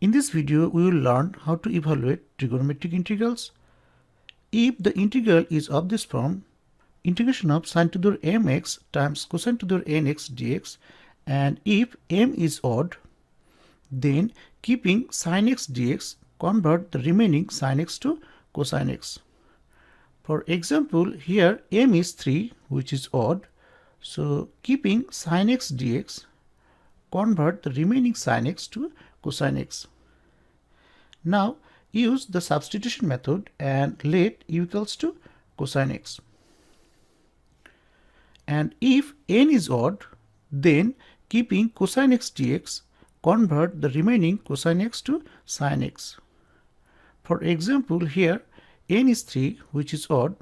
In this video, we will learn how to evaluate trigonometric integrals. If the integral is of this form, integration of sine to the power mx times cosine to the power nx dx, and if m is odd, then keeping sin x dx, convert the remaining sin x to cosine x. For example, here m is 3, which is odd, so keeping sin x dx, convert the remaining sin x to cosine x. Now use the substitution method and let u equals to cosine x. And if n is odd, then keeping cosine x dx, convert the remaining cosine x to sin x. For example, here n is 3, which is odd,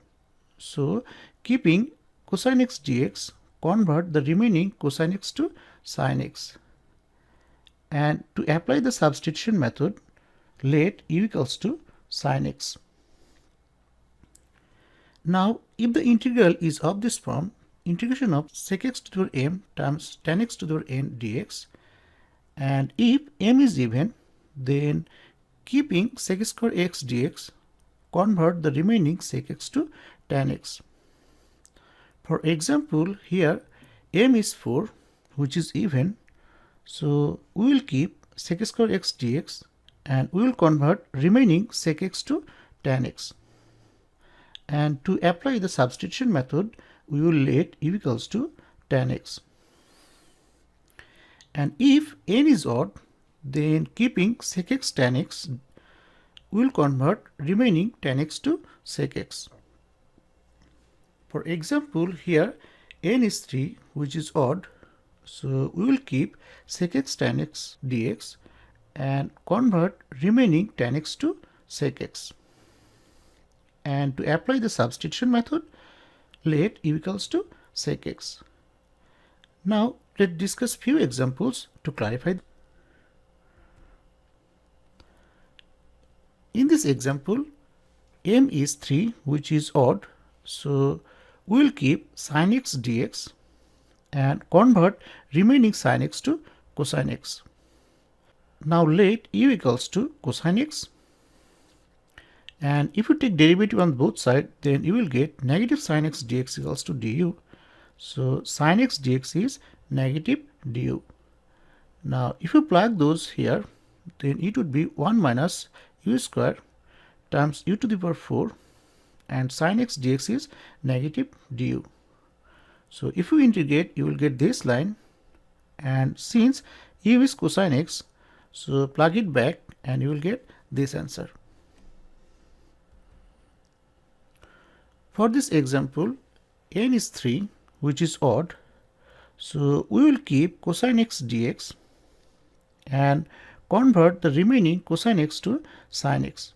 so keeping cosine x dx, convert the remaining cosine x to sin x. And to apply the substitution method, let u equals to sin x. Now, if the integral is of this form, integration of sec x to the m times tan x to the n dx, and if m is even, then keeping sec square x dx, convert the remaining sec x to tan x. For example, here m is 4, which is even, so we will keep sec square x dx and we will convert remaining sec x to tan x. And to apply the substitution method, we will let u equals to tan x. And if n is odd, then keeping sec x tan x, we will convert remaining tan x to sec x. For example, here n is 3, which is odd, so we will keep sec x tan x dx and convert remaining tan x to sec x. And to apply the substitution method, let u equals to sec x. Now let's discuss few examples to clarify. In this example, m is 3, which is odd, so we will keep sin x dx and convert remaining sin x to cosine x. Now let u equals to cosine x, and if you take derivative on both sides, then you will get negative sin x dx equals to du. So sin x dx is negative du. Now if you plug those here, then it would be 1 minus u square times u to the power 4, and sin x dx is negative du. So if you integrate, you will get this line, and since u is cosine x, so plug it back and you will get this answer. For this example, n is 3, which is odd, so we will keep cosine x dx and convert the remaining cosine x to sin x.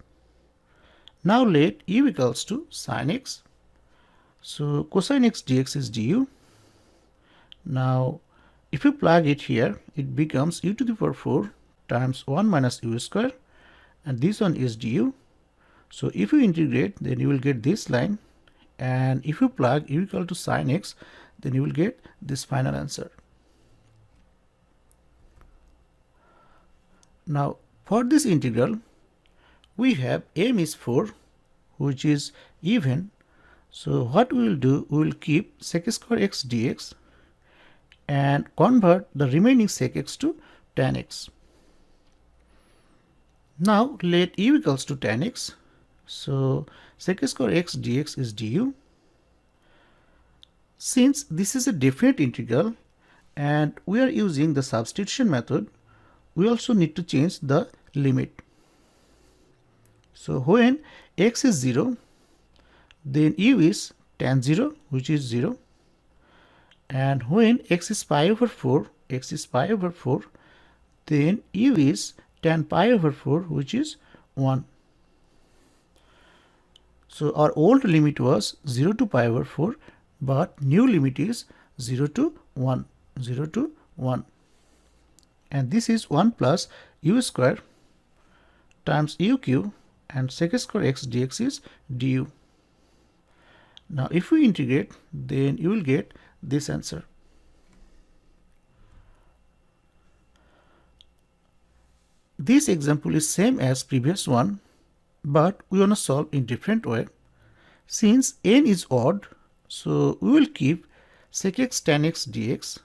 Now let u equals to sin x, so cosine x dx is du. Now if you plug it here, it becomes u to the power 4 times 1 minus u square, and this one is du. So if you integrate, then you will get this line, and if you plug u equal to sin x, then you will get this final answer. Now for this integral, we have m is 4, which is even, so what we will do, we will keep sec square x dx and convert the remaining sec x to tan x. Now let u equals to tan x, so sec square x dx is du. Since this is a definite integral and we are using the substitution method, we also need to change the limit. So when x is 0, then u is tan 0, which is 0, and when x is pi over 4, then u is tan pi over 4, which is 1. So our old limit was 0 to pi over 4, but new limit is 0 to 1, and this is 1 plus u square times u cube, and sec square x dx is du. Now if we integrate, then you will get this answer. This example is same as previous one, but we want to solve in different way. Since n is odd, so we will keep sec x tan x dx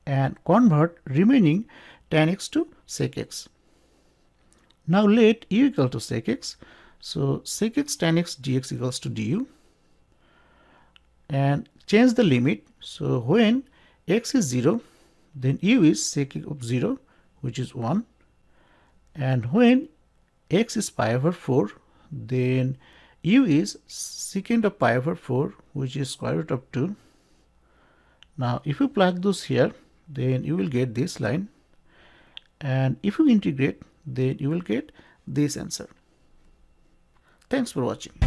and convert remaining tan x to sec x. Now let u equal to sec x. So sec x tan x dx equals to du, and change the limit. So when x is 0, then u is sec of 0, which is 1, and when x is pi over 4, then u is secant of pi over 4, which is square root of 2. Now if you plug those here, then you will get this line, and if you integrate, then you will get this answer. Thanks for watching.